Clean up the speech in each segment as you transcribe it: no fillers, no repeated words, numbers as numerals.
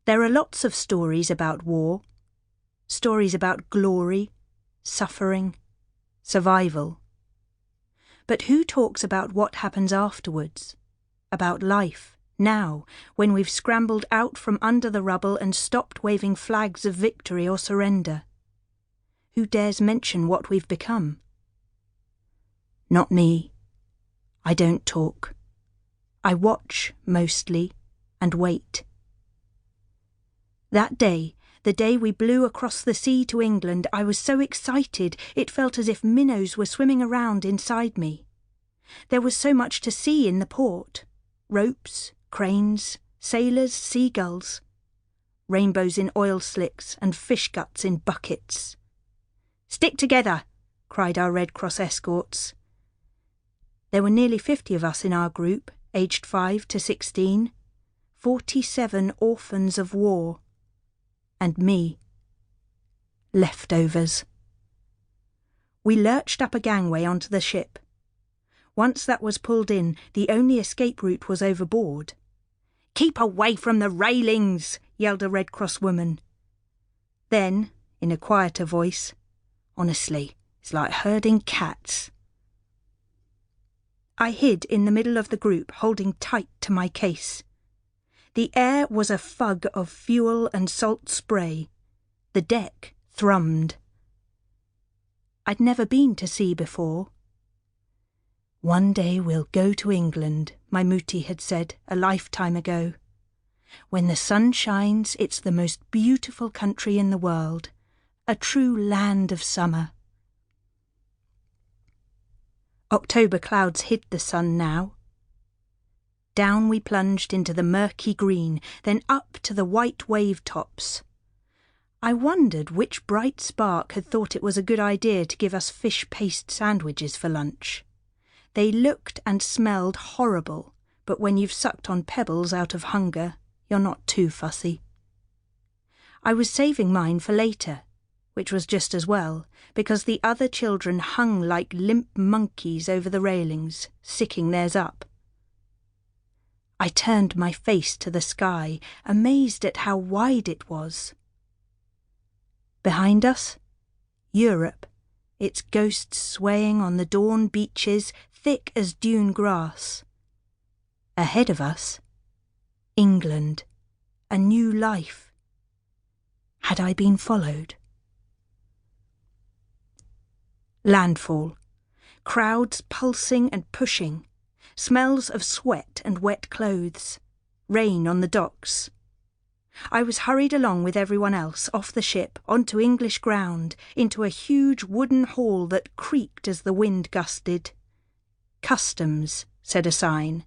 There are lots of stories about war, stories about glory, suffering, survival. But who talks about what happens afterwards? About life, now, when we've scrambled out from under the rubble and stopped waving flags of victory or surrender? Who dares mention what we've become? Not me. I don't talk. I watch, mostly, and wait. That day, the day we blew across the sea to England, I was so excited it felt as if minnows were swimming around inside me. There was so much to see in the port. Ropes, cranes, sailors, seagulls. Rainbows in oil slicks and fish guts in buckets. "Stick together!" cried our Red Cross escorts. There were nearly 50 of us in our group, aged 5 to 16. 47 orphans of war. And me. Leftovers. We lurched up a gangway onto the ship. Once that was pulled in, the only escape route was overboard. "Keep away from the railings!" yelled a Red Cross woman. Then, in a quieter voice, "Honestly, it's like herding cats." I hid in the middle of the group, holding tight to my case. The air was a fug of fuel and salt spray. The deck thrummed. I'd never been to sea before. "One day we'll go to England," my Mutti had said a lifetime ago. "When the sun shines, it's the most beautiful country in the world, a true land of summer." October clouds hid the sun now. Down we plunged into the murky green, then up to the white wave tops. I wondered which bright spark had thought it was a good idea to give us fish paste sandwiches for lunch. They looked and smelled horrible, but when you've sucked on pebbles out of hunger, you're not too fussy. I was saving mine for later, which was just as well, because the other children hung like limp monkeys over the railings, sicking theirs up. I turned my face to the sky, amazed at how wide it was. Behind us, Europe, its ghosts swaying on the dawn beaches, thick as dune grass. Ahead of us, England, a new life. Had I been followed? Landfall. Crowds pulsing and pushing. Smells of sweat and wet clothes. Rain on the docks. I was hurried along with everyone else, off the ship, onto English ground, into a huge wooden hall that creaked as the wind gusted. "Customs," said a sign.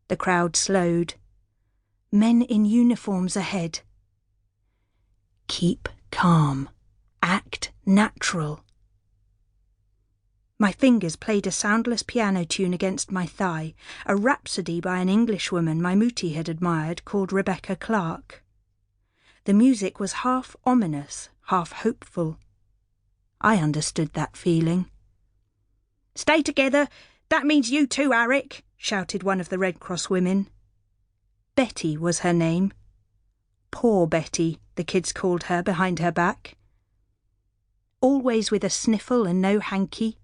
The crowd slowed. Men in uniforms ahead. "Keep calm. Act natural." My fingers played a soundless piano tune against my thigh, a rhapsody by an Englishwoman my Mutti had admired called Rebecca Clark. The music was half ominous, half hopeful. I understood that feeling. "Stay together! That means you too, Eric!" shouted one of the Red Cross women. Betty was her name. Poor Betty, the kids called her behind her back. Always with a sniffle and no hanky.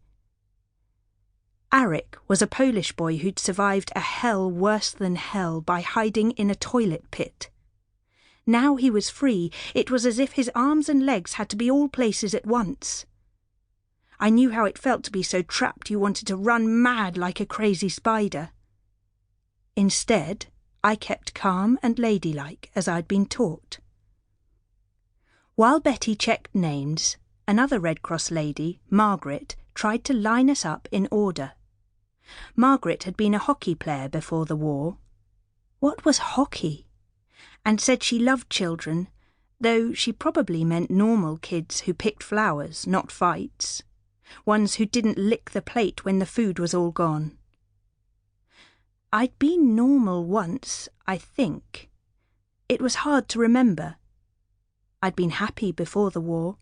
Arik was a Polish boy who'd survived a hell worse than hell by hiding in a toilet pit. Now he was free, it was as if his arms and legs had to be all places at once. I knew how it felt to be so trapped you wanted to run mad like a crazy spider. Instead, I kept calm and ladylike as I'd been taught. While Betty checked names, another Red Cross lady, Margaret, tried to line us up in order. Margaret had been a hockey player before the war. What was hockey? And said she loved children, though she probably meant normal kids who picked flowers, not fights. Ones who didn't lick the plate when the food was all gone. I'd been normal once, I think. It was hard to remember. I'd been happy before the war.